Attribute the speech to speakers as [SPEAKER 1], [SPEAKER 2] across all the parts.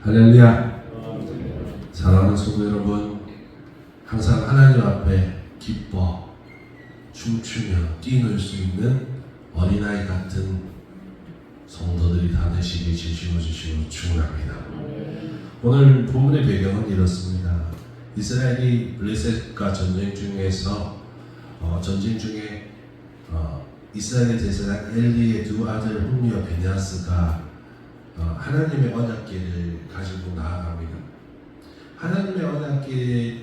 [SPEAKER 1] 할렐루야. 사랑하는 성도 여러분, 항상 하나님 앞에 기뻐 춤추며 뛰놀 수 있는 어린아이 같은 성도들이 다 되시길 진심으로 축원합니다. 오늘 본문의 배경은 이렇습니다. 이스라엘이 블레셋과 전쟁 중에서 전쟁 중에 이스라엘의 제사장 엘리의 두 아들 홈리와 베냐스가 하나님의 언약궤를 가지고 나아갑니다. 하나님의 언약궤에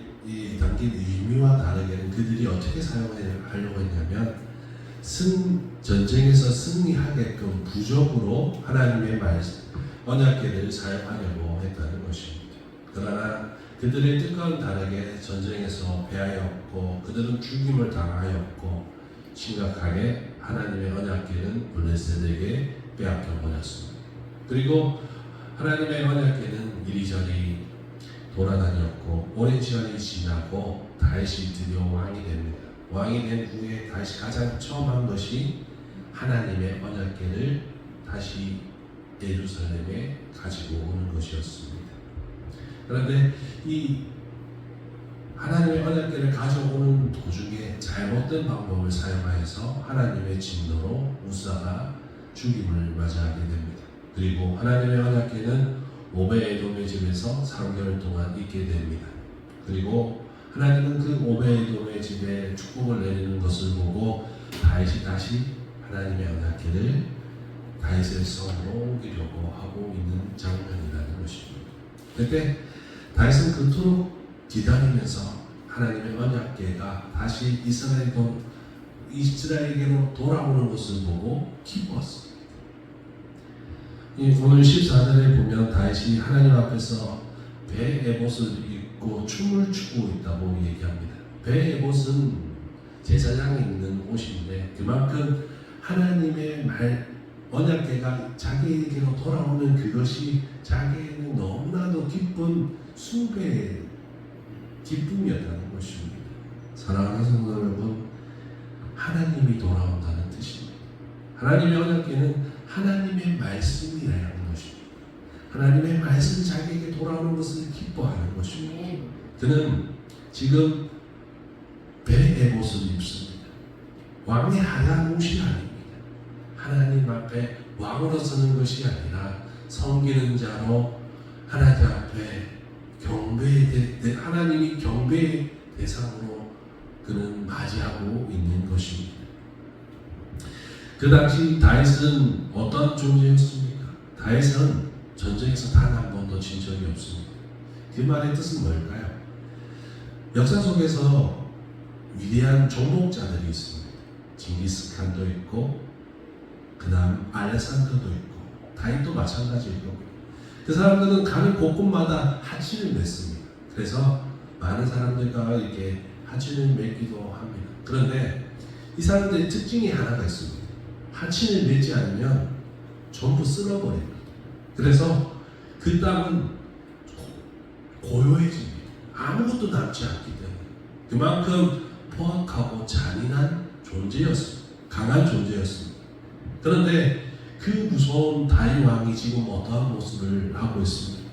[SPEAKER 1] 담긴 의미와 다르게는 그들이 어떻게 사용하려고 했냐면 전쟁에서 승리하게끔 부적으로 하나님의 언약궤를 사용하려고 했다는 것입니다. 그러나 그들의 뜻과는 다르게 전쟁에서 패하였고 그들은 죽임을 당하였고 심각하게 하나님의 언약궤는 블레셋에게 빼앗겨 버렸습니다. 그리고 하나님의 언약궤는 이리저리 돌아다녔고 오랜 시간이 지나고 다윗이 드디어 왕이 됩니다. 왕이 된 후에 다윗이 가장 처음 한 것이 하나님의 언약궤를 다시 예루살렘에 가지고 오는 것이었습니다. 그런데 이 하나님의 언약궤를 가져오는 도중에 잘못된 방법을 사용하여서 하나님의 진노로 우사가 죽임을 맞이하게 됩니다. 그리고 하나님의 언약궤는 오베에돔의 집에서 3개월 동안 있게 됩니다. 그리고 하나님은 그 오베에돔의 집에 축복을 내리는 것을 보고 다윗이 다시 하나님의 언약궤를 다윗의 성으로 옮기려고 하고 있는 장면이라는 것입니다. 그때 다윗은 그토록 기다리면서 하나님의 언약궤가 다시 이스라엘에게로 돌아오는 것을 보고 기뻤습니다. 오늘 14절에 보면 다윗이 하나님 앞에서 베에봇을 입고 춤을 추고 있다고 얘기합니다. 베에봇은 제사장에 입는 옷인데 그만큼 하나님의 언약궤가 자기에게로 돌아오는 그것이 자기에게는 너무나도 기쁜 숭배의 기쁨이었다는 것입니다. 사랑하는 성도 여러분, 하나님이 돌아온다는 뜻입니다. 하나님의 언약궤는 하나님의 말씀이라는 것입니다. 하나님의 말씀이 자기에게 돌아오는 것을 기뻐하는 것입니다. 그는 지금 베에봇을 입습니다. 왕의 하얀 옷이 아닙니다. 하나님 앞에 왕으로 서는 것이 아니라 섬기는 자로 하나님 앞에 하나님이 경배의 대상으로 그는 맞이하고 있는 것입니다. 그 당시 다윗은 어떤 존재였습니까? 다윗은 전쟁에서 단 한 번도 진 적이 없습니다. 그 말의 뜻은 뭘까요? 역사 속에서 위대한 종목자들이 있습니다. 징기스칸도 있고 그 다음 알렉산더도 있고 다윗도 마찬가지일 거고요. 그 사람들은 가는 곳곳마다 하친을 맺습니다. 그래서 많은 사람들과 이렇게 하친을 맺기도 합니다. 그런데 이 사람들의 특징이 하나가 있습니다. 하친을 맺지 않으면 전부 쓸어버립니다. 그래서 그 땅은 고요해집니다. 아무것도 남지 않기 때문에 그만큼 포악하고 잔인한 존재였습니다. 강한 존재였습니다. 그런데 그 무서운 다윗 왕이 지금 어떠한 모습을 하고 있습니다.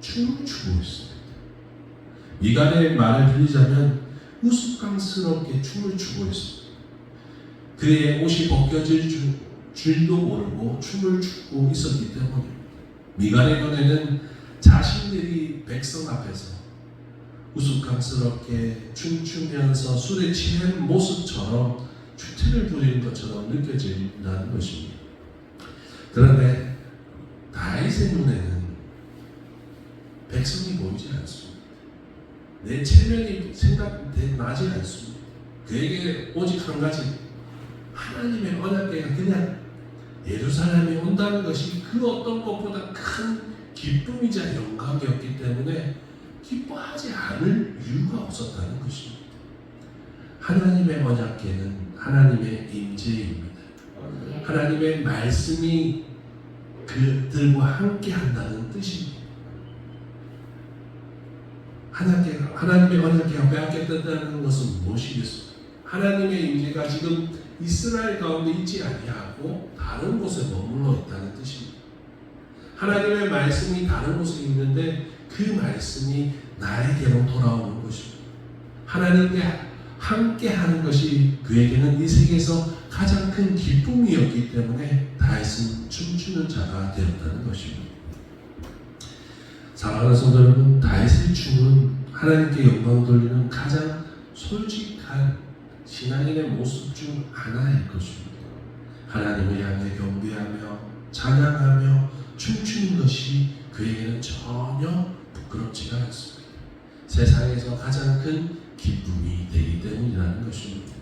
[SPEAKER 1] 춤을 추고 있습니다. 미갈의 말을 빌리자면 우스꽝스럽게 춤을 추고 있습니다. 그의 옷이 벗겨질 줄도 모르고 춤을 추고 있었기 때문입니다. 미갈의 눈에는 자신들이 백성 앞에서 우스꽝스럽게 춤추면서 술에 취한 모습처럼 추태를 부리는 것처럼 느껴진다는 것입니다. 그런데 다윗의 눈에는 백성이 보이지 않습니다. 내 체면이 생각나지 않습니다. 그에게 오직 한 가지, 하나님의 언약궤가 그냥 예루살렘에 온다는 것이 그 어떤 것보다 큰 기쁨이자 영광이었기 때문에 기뻐하지 않을 이유가 없었다는 것입니다. 하나님의 언약궤는 하나님의 임재입니다. 하나님의 말씀이 그들과 함께 한다는 뜻입니다. 하나님의 언약궤가 빼앗겼다는 것은 무엇이겠습니까? 하나님의 임재가 지금 이스라엘 가운데 있지 아니하고 다른 곳에 머물러 있다는 뜻입니다. 하나님의 말씀이 다른 곳에 있는데 그 말씀이 나에게로 돌아오는 것입니다. 하나님께 함께 하는 것이 그에게는 이 세계에서 가장 큰 기쁨이었기 때문에 다윗은 춤추는 자가 되었다는 것입니다. 사랑하는 성도 여러분, 다윗의 춤은 하나님께 영광 돌리는 가장 솔직한 신앙인의 모습 중 하나일 것입니다. 하나님을 향해 경배하며 찬양하며 춤추는 것이 그에게는 전혀 부끄럽지가 않습니다. 세상에서 가장 큰 기쁨이 되기 때문이라는 것입니다.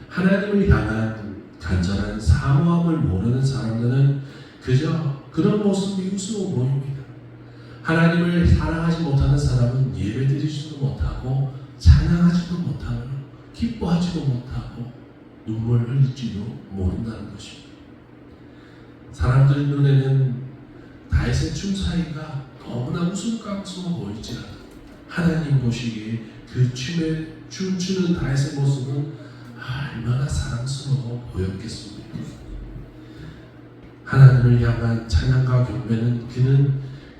[SPEAKER 1] 하나님을 향한 간절한 사모함을 모르는 사람들은 그저 그런 모습이 우스워 보입니다. 하나님을 사랑하지 못하는 사람은 예배드리지도 못하고 찬양하지도 못하고 기뻐하지도 못하고 눈물 흘릴지도 모른다는 것입니다. 사람들 눈에는 다윗의 춤 사이가 너무나 우스꽝스러워 보일지라도 하나님 보시기에 그 춤추는 다윗의 모습은 얼마나 사랑스러워 보였겠습니까? 하나님을 향한 찬양과 경배는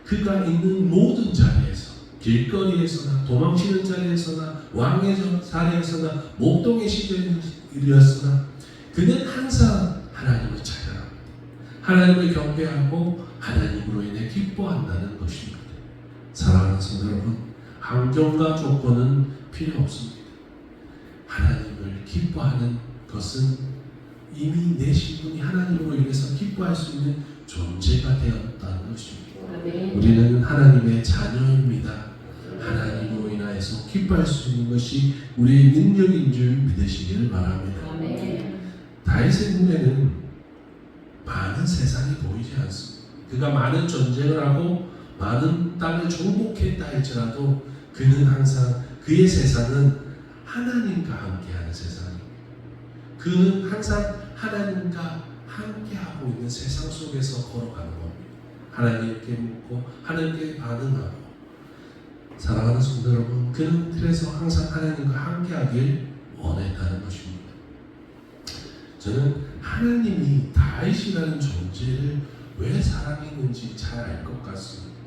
[SPEAKER 1] 그가 있는 모든 자리에서, 길거리에서나 도망치는 자리에서나 왕의 자리에서나 목동의 시절이었으나 그는 항상 하나님을 찬양합니다. 하나님을 경배하고 하나님으로 인해 기뻐한다는 것입니다. 사랑하는 성도 여러분, 환경과 조건은 필요 없습니다. 하나님을 기뻐하는 것은 이미 내 신분이 하나님으로 인해서 기뻐할 수 있는 존재가 되었다는 것입니다. 우리는 하나님의 자녀입니다. 하나님으로 인하여서 기뻐할 수 있는 것이 우리의 능력인 줄 믿으시기를 바랍니다. 다윗의 눈에는 많은 세상이 보이지 않습니다. 그가 많은 전쟁을 하고 많은 땅을 정복했다 할지라도 그는 항상 그의 세상은 하나님과 함께하는 세상입니다. 그는 항상 하나님과 함께하고 있는 세상 속에서 걸어가는 겁니다. 하나님께 묻고 하나님께 반응하고. 사랑하는 성도 여러분, 그는 그래서 항상 하나님과 함께하길 원했다는 것입니다. 저는 하나님이 다윗이라는 존재를 왜 사랑했는지 잘 알 것 같습니다.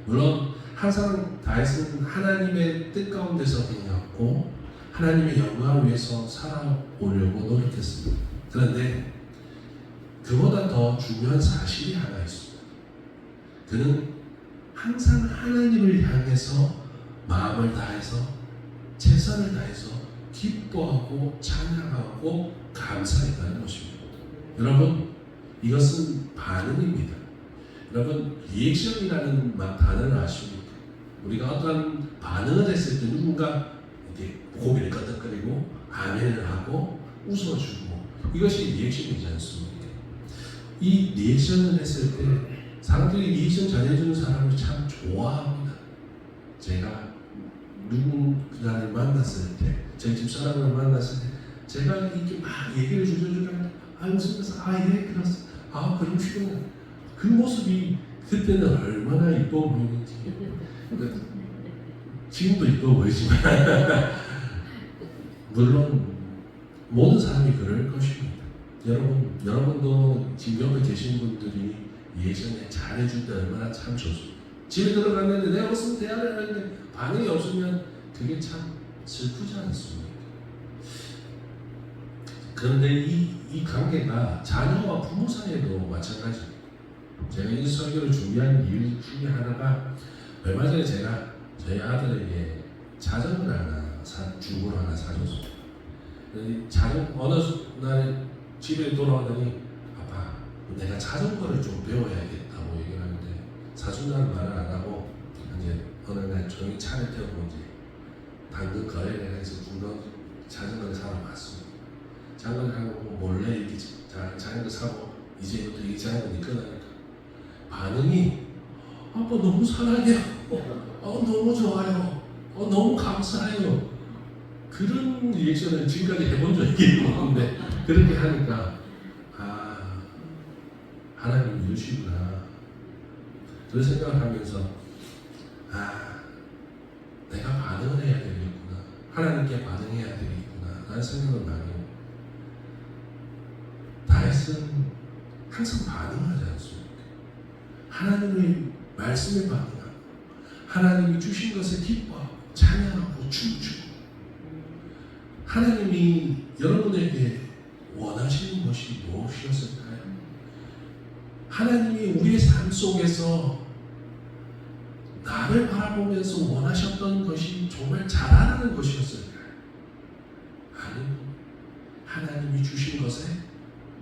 [SPEAKER 1] 물론 항상 다윗은 하나님의 뜻 가운데서 행하고 하나님의 영광을 위해서 살아오려고 노력했습니다. 그런데 그보다 더 중요한 사실이 하나 있습니다. 그는 항상 하나님을 향해서 마음을 다해서 최선을 다해서 기뻐하고 찬양하고 감사했다는 것입니다. 여러분, 이것은 반응입니다. 여러분, 리액션이라는 단어를 아십니까? 우리가 어떤 반응을 했을 때 누군가 이렇게 고개를 끄덕거리고 아멘을 하고 웃어주고, 이것이 리액션이지 않습니까? 이 리액션을 했을 때 사람들이 리액션 잘해주는 사람을 참 좋아합니다. 제가 누군가를 만났을 때, 제 집사람을 만났을 때 제가 이렇게 막 얘기를 주저주면 웃으면서 예 그렇습니다. 그러시구나. 그 모습이 그때는 얼마나 이뻐 보이는지. 지금도 이뻐 보이지만 물론 모든 사람이 그럴 것입니다. 여러분도 지금 옆에 계신 분들이 예전에 잘해줄 때 얼마나 참 좋습니다. 집에 들어갔는데 내가 무슨 대화를 하는데 반응이 없으면 그게 참 슬프지 않습니까? 그런데 이 관계가 자녀와 부모 사이에도 마찬가지입니다. 제가 이 설교를 준비한 이유 중에 하나가 얼마 전에 제가 저희 아들에게 자전거를 중고로 하나 사줬어요. 어느 날 집에 돌아오더니 아빠, 내가 자전거를 좀 배워야겠다고 얘기를 하는데 사준다는 말을 안 하고 이제 어느 날 조용히 차를 태우고 이제 당근 거래를 해서 중고 자전거를 사러 갔습니다. 자전거를 하고 몰래 이렇게 자전거 사고 이제부터 이 자전거 네 거라니까 반응이 아빠 너무 사랑해요. 너무 좋아요. 너무 감사해요. 그런 리액션을 지금까지 해본 적이 없는데 그렇게 하니까 하나님 이러시구나. 그런 생각을 하면서 내가 반응을 해야 되겠구나. 하나님께 반응해야 되겠구나 라는 생각을 많이 해요. 다윗은 항상 반응하지 않습니까? 하나님의 말씀에 반응하고 하나님이 주신 것에 기뻐하고 찬양하고 춤추고 하나님이 여러분에게 원하시는 것이 무엇이었을까요? 하나님이 우리의 삶 속에서 나를 바라보면서 원하셨던 것이 정말 잘하는 것이었을까요? 아니요. 하나님이 주신 것에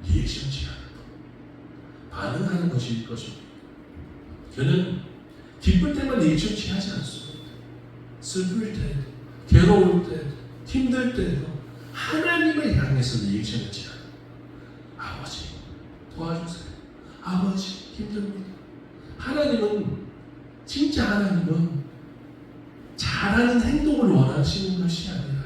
[SPEAKER 1] 리액션치 하는 것, 반응하는 것일 것입니다. 그는 기쁠 때만 리액션치 하지 않습니다. 슬플 때도, 괴로울 때도, 힘들 때도 하나님을 향해서 리액션을 취하는 아버지 도와주세요. 아버지 힘듭니다. 하나님은 진짜 하나님은 잘하는 행동을 원하시는 것이 아니라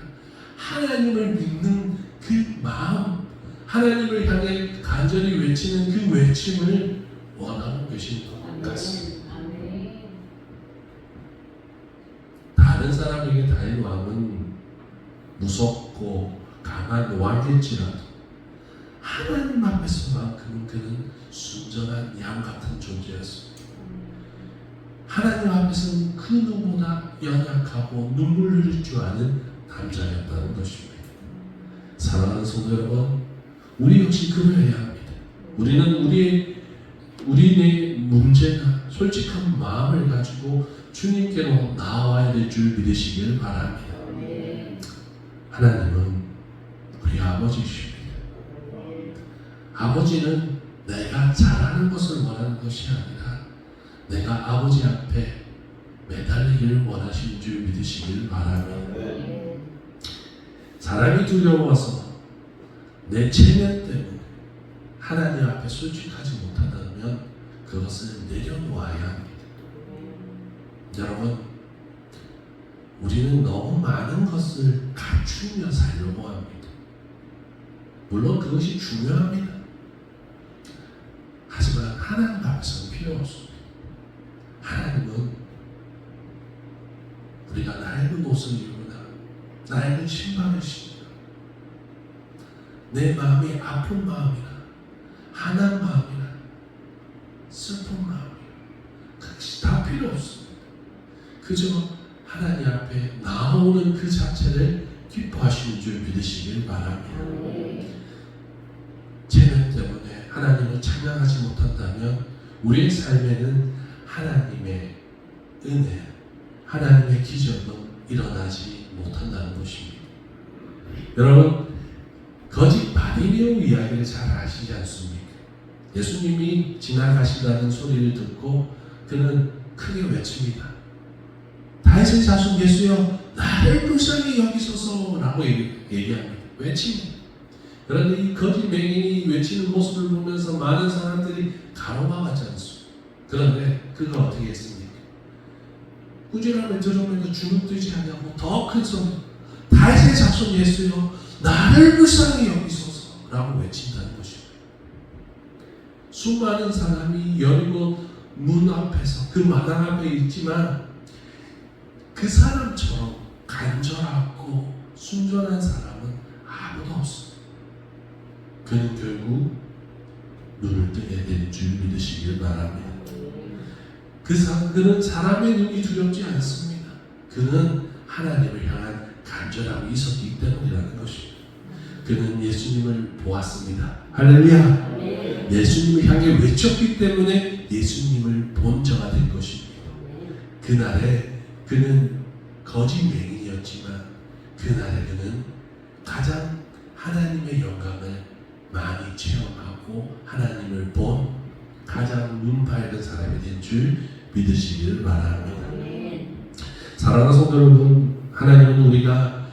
[SPEAKER 1] 하나님을 믿는 그 마음, 하나님을 향해 간절히 외치는 그 외침을 원하고 계신 것 같습니다. 다른 사람에게 다윗 왕은 무섭고 강한 왕일지라도 하나님 앞에서만큼은 그는 순전한 양 같은 존재였습니다. 하나님 앞에서는 그 누구보다 연약하고 눈물 흘릴 줄 아는 남자였다는 것입니다. 사랑하는 성도 여러분, 우리 역시 그러해야 합니다. 우리는 우리의 문제나 솔직한 마음을 가지고 주님께로 나와야 될 줄 믿으시길 바랍니다. 하나님은 우리 아버지십니다. 아버지는 내가 잘하는 것을 원하는 것이 아니라 내가 아버지 앞에 매달리기를 원하시는 줄 믿으시길 바랍니다. 사람이 두려워서 내 체면 때문에 하나님 앞에 솔직하지 못한다면 그것을 내려놓아야 합니다. 여러분, 우리는 너무 많은 것을 갖추며 살려고 합니다. 물론 그것이 중요합니다. 하지만 하나님 앞에서는 필요 없습니다. 하나님은 우리가 낡은 옷을 입으나 낡은 신발을 신으나 내 마음이 아픈 마음이나 화난 마음이나 슬픈 마음이나 그것이 다 필요 없습니다. 그저 하나님 앞에 나오는 그 자체를 기뻐하시는 줄 믿으시길 바랍니다. 체면 때문에 하나님을 찬양하지 못한다면 우리의 삶에는 하나님의 은혜, 하나님의 기적은 일어나지 못한다는 것입니다. 여러분, 거짓 바리메오 이야기를 잘 아시지 않습니까? 예수님이 지나가시다는 소리를 듣고 그는 크게 외칩니다. 다윗의 자손 예수여, 나를 불쌍히 여기소서 라고 얘기합니다. 외칩니다. 그런데 이 거짓 맹인이 외치는 모습을 보면서 많은 사람들이 가로막았지 않습니까? 그런데 그가 어떻게 했습니까? 꾸지람을 들으면서 주눅들지 않냐고 더 큰 소리, 다윗의 자손 예수여, 나를 불쌍히 여기소서 라고 외친다는 것입니다. 수많은 사람이 여리고 문 앞에서 그 마당 앞에 있지만 그 사람처럼 간절하고 순전한 사람은 아무도 없습니다. 그는 결국 눈을 뜨게 될 줄 믿으시길 바랍니다. 그는 사람의 눈이 두렵지 않습니다. 그는 하나님을 향한 간절함이 있었기 때문이라는 것입니다. 그는 예수님을 보았습니다. 할렐루야. 예수님을 향해 외쳤기 때문에 예수님을 본 자가 된 것입니다. 그날에 그는 거짓 맹인이었지만 그날에 그는 가장 하나님의 영광을 많이 체험하고 하나님을 본 가장 눈 밝은 사람이 된 줄 믿으시길 바랍니다. 사랑하는 성도 여러분, 하나님은 우리가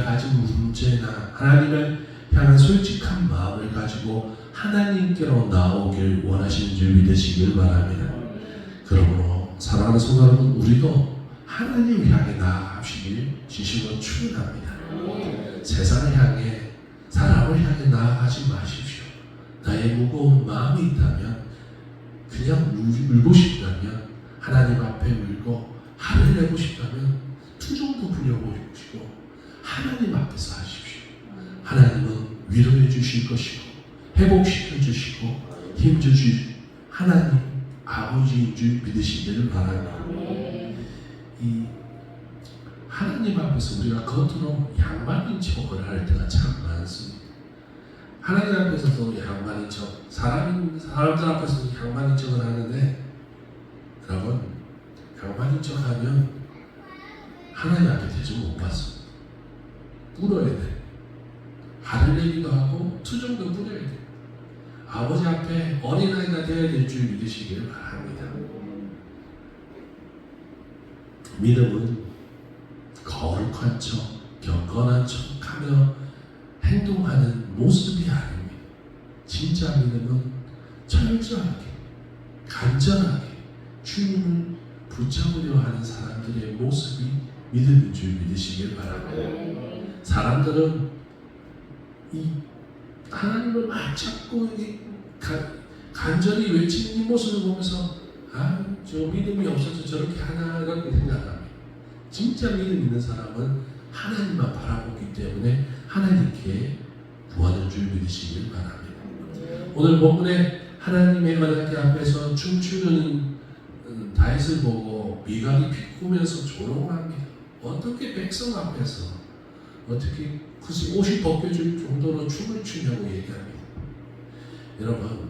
[SPEAKER 1] 가진 문제나 하나님을 향한 솔직한 마음을 가지고 하나님께로 나오길 원하시는 줄 믿으시길 바랍니다. 그러므로 사랑하는 성도 여러분, 우리도 하나님을 향해 나아가시길 진심으로 축원합니다. 세상을 향해, 사람을 향해 나아가지 마십시오. 나의 무거운 마음이 있다면, 그냥 울고 싶다면 하나님 앞에 울고 화를 내고 싶다면 투정도 부려보시고 하나님 앞에서 하십시오. 하나님은 위로해 주실 것이고 회복시켜 주시고 힘 주실 하나님 아버지인 줄 믿으시기를 바랍니다. 이 하나님 앞에서 우리가 겉으로 양반인 척을 할 때가 참 많습니다. 하나님 앞에서도 양반인 척, 사람들 앞에서도 양반인 척을 하는데, 여러분, 양반인 척하면 하나님 앞에 대접 못 받습니다. 울어야 돼. 화를 내기도 하고 투정도 부려야 돼. 아버지 앞에 어린아이가 되어야 될 줄 믿으시길 바랍니다. 믿음은 거룩한 척, 경건한 척하며 행동하는 모습이 아닙니다. 진짜 믿음은 철저하게, 간절하게 주님을 붙잡으려 하는 사람들의 모습이 믿음인 줄 믿으시길 바랍니다. 사람들은 이 하나님을 막 잡고 간절히 외치는 이 모습을 보면서 저 믿음이 없어서 저렇게 하나라고 생각합니다. 진짜 믿음 있는 사람은 하나님만 바라보기 때문에 하나님께 구하는 줄 믿으시길 바랍니다. 오늘 본문에 하나님의 언약궤 앞에서 춤추는 다윗을 보고 미갈이 비꾸면서 조롱합니다. 어떻게 백성 앞에서 어떻게 굳이 옷이 벗겨질 정도로 춤을 추냐고 얘기합니다. 여러분,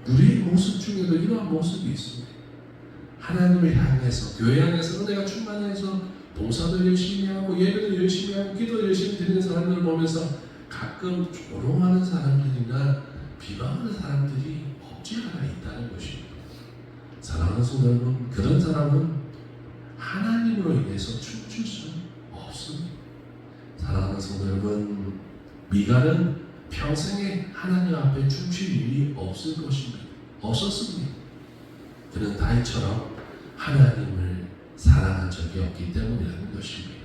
[SPEAKER 1] 우리의 모습 중에도 이러한 모습이 있습니다. 하나님을 향해서, 교회 안에서 은혜가 충만해서 봉사도 열심히 하고 예배도 열심히 하고 기도 열심히 드리는 사람들을 보면서 가끔 조롱하는 사람들이나 비방하는 사람들이 없지 않아 있다는 것입니다. 사랑하는 성도 여러분, 그런 사람은 하나님으로 인해서 춤출 수 없습니다. 사랑하는 성도 여러분, 미갈은 평생에 하나님 앞에 춤출 일이 없을 것입니다. 없었습니다. 그는 다윗처럼 하나님을 사랑한 적이 없기 때문이라는 것입니다.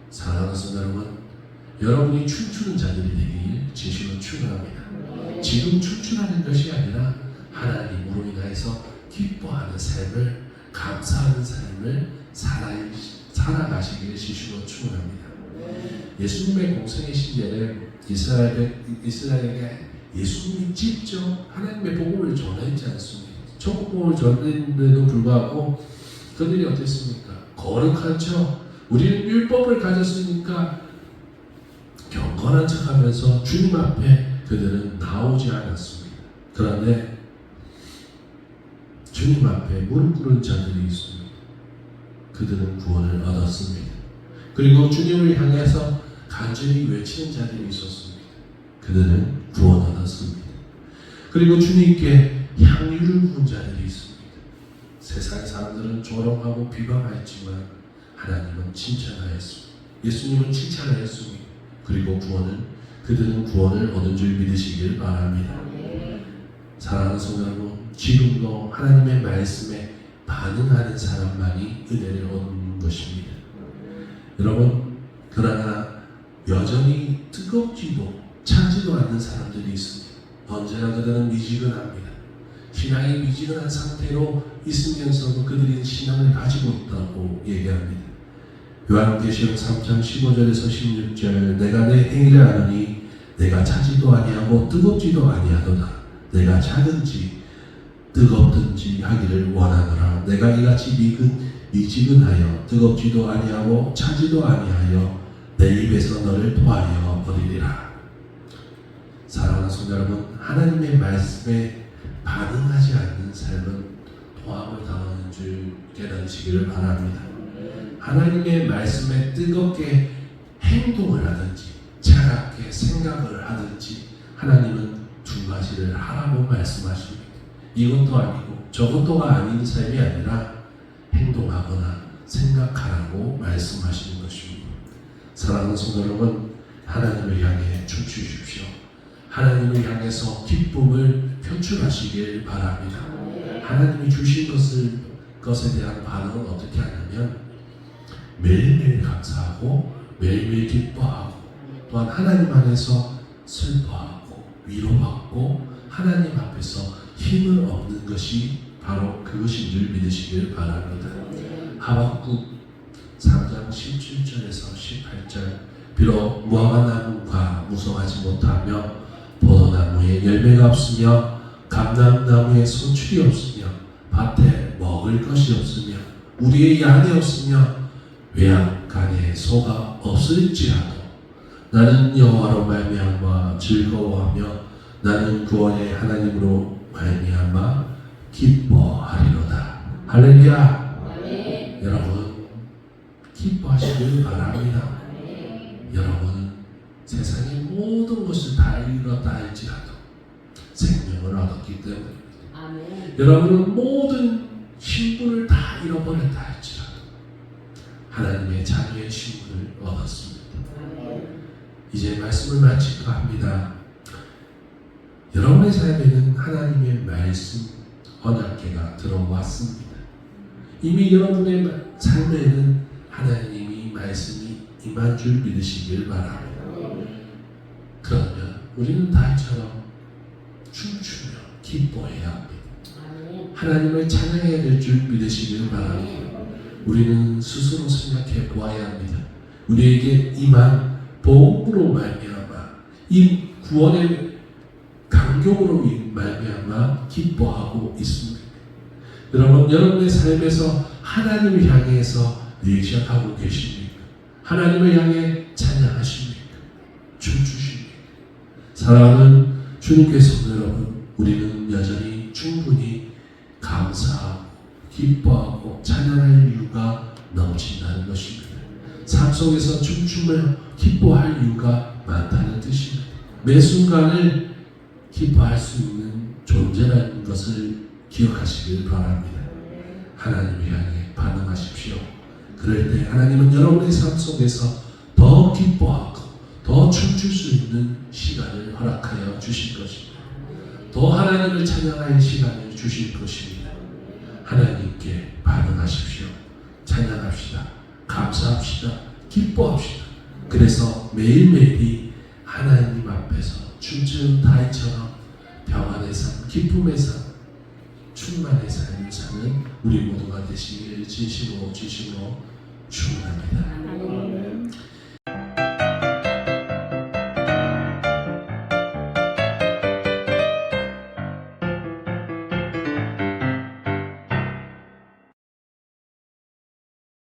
[SPEAKER 1] 사랑하는 성도 여러분, 여러분이 춤추는 자들이 되길 진심으로 축원합니다. 지금 춤추라는 것이 아니라 하나님으로 인하여서 기뻐하는 삶을, 감사하는 삶을 살아가시기를 진심으로 축원합니다. 예수님의 공생의 시대는 이스라엘에게 예수님이 직접 하나님의 복음을 전했지 않습니다. 천국 복음을 전했는데도 불구하고 그들이 어땠습니까? 거룩한 척, 우리는 율법을 가졌으니까 경건한 척하면서 주님 앞에 그들은 나오지 않았습니다. 그런데 주님 앞에 무릎 꿇은 자들이 있습니다. 그들은 구원을 얻었습니다. 그리고 주님을 향해서 간절히 외치는 자들이 있었습니다. 그들은 구원 얻었습니다. 그리고 주님께 향유를 부은 자들이 있습니다. 세상의 사람들은 조롱하고 비방하였지만 하나님은 칭찬하였습니다. 예수님은 칭찬하였습니다. 그리고 그들은 구원을 얻은 줄 믿으시길 바랍니다. 사랑하는 성도 여러분, 지금도 하나님의 말씀에 반응하는 사람만이 은혜를 얻는 것입니다. 여러분, 그러나 여전히 뜨겁지도 차지도 않는 사람들이 있습니다. 언제나 그들은 미지근합니다. 신앙이 미지근한 상태로 있으면서도 그들이 신앙을 가지고 있다고 얘기합니다. 요한계시록 3장 15절에서 16절, 내가 내 행위를 아노니 내가 차지도 아니하고 뜨겁지도 아니하도다. 내가 차든지 뜨겁든지 하기를 원하노라. 내가 이같이 미지근하여 뜨겁지도 아니하고 차지도 아니하여 내 입에서 너를 토하여 버리리라. 사랑하는 성도 여러분, 하나님의 말씀에 반응하지 않는 삶은 토함을 당하는 줄 깨달으시기를 바랍니다. 하나님의 말씀에 뜨겁게 행동을 하든지 차갑게 생각을 하든지 하나님은 두 가지를 하라고 말씀하십니다. 이것도 아니고 저것도가 아닌 삶이 아니라 행동하거나 생각하라고 말씀하시는 것입니다. 사랑하는 성도 여러분, 하나님을 향해 춤추십시오. 하나님을 향해서 기쁨을 표출하시길 바랍니다. 하나님이 주신 것에 대한 반응은 어떻게 하냐면 매일매일 감사하고 매일매일 기뻐하고 또한 하나님 안에서 슬퍼하고 위로받고 하나님 앞에서 힘을 얻는 것이 바로 그것인 줄 믿으시길 바랍니다. 하박국 3장 17절에서 18절, 비록 무화과나무가 무성하지 못하며 포도나무에 열매가 없으며 감람나무에 소출이 없으며 밭에 먹을 것이 없으며 우리의 양이 없으며 외양간에 소가 없을지라도 나는 여호와로 말미암아 즐거워하며 나는 구원의 하나님으로 말미암아 기뻐하리로다. 할렐루야.
[SPEAKER 2] 아멘.
[SPEAKER 1] 여러분 기뻐하시길 바랍니다. 여러분 세상의 모든 것을 다 잃었다 할지라도 생명을 얻었기 때문입니다.
[SPEAKER 2] 아멘.
[SPEAKER 1] 여러분은 모든 신분을 다 잃어버렸다 할지라도 하나님의 자녀의 신분을 얻었습니다.
[SPEAKER 2] 아멘.
[SPEAKER 1] 이제 말씀을 마치고 합니다. 여러분의 삶에는 하나님의 말씀 언약궤가 들어왔습니다. 이미 여러분의 삶에는 하나님이 말씀이 임한 줄 믿으시길 바랍니다. 그러면 우리는 다윗처럼 춤추며 기뻐해야 합니다.
[SPEAKER 2] 아멘.
[SPEAKER 1] 하나님을 찬양해야 될 줄 믿으시길 바랍니다. 우리는 스스로 생각해 보아야 합니다. 우리에게 임한 복음으로 말미암아 이 구원의 강경으로 말미암아 기뻐하고 있습니다. 여러분, 여러분의 삶에서 하나님을 향해서 리액션하고 계십니까? 하나님을 향해 찬양하십니까? 춤추십니까? 사랑하는 주님께서 여러분, 우리는 여전히 충분히 감사하고 기뻐하고 찬양할 이유가 넘친다는 것입니다. 삶 속에서 춤추며 기뻐할 이유가 많다는 뜻입니다. 매 순간을 기뻐할 수 있는 존재라는 것을 기억하시길 바랍니다. 하나님을 향해 반응하십시오. 그럴 때 하나님은 여러분의 삶 속에서 더 기뻐하고 더 춤출 수 있는 시간을 허락하여 주실 것입니다. 더 하나님을 찬양할 시간을 주실 것입니다. 하나님께 반응하십시오. 찬양합시다. 감사합시다. 기뻐합시다. 그래서 매일매일이 하나님 앞에서 춤추는 다윗처럼 평안의 삶, 기쁨의 삶, 충만의 삶을 사는 우리 모두가 되시기를 진심으로 축원합니다.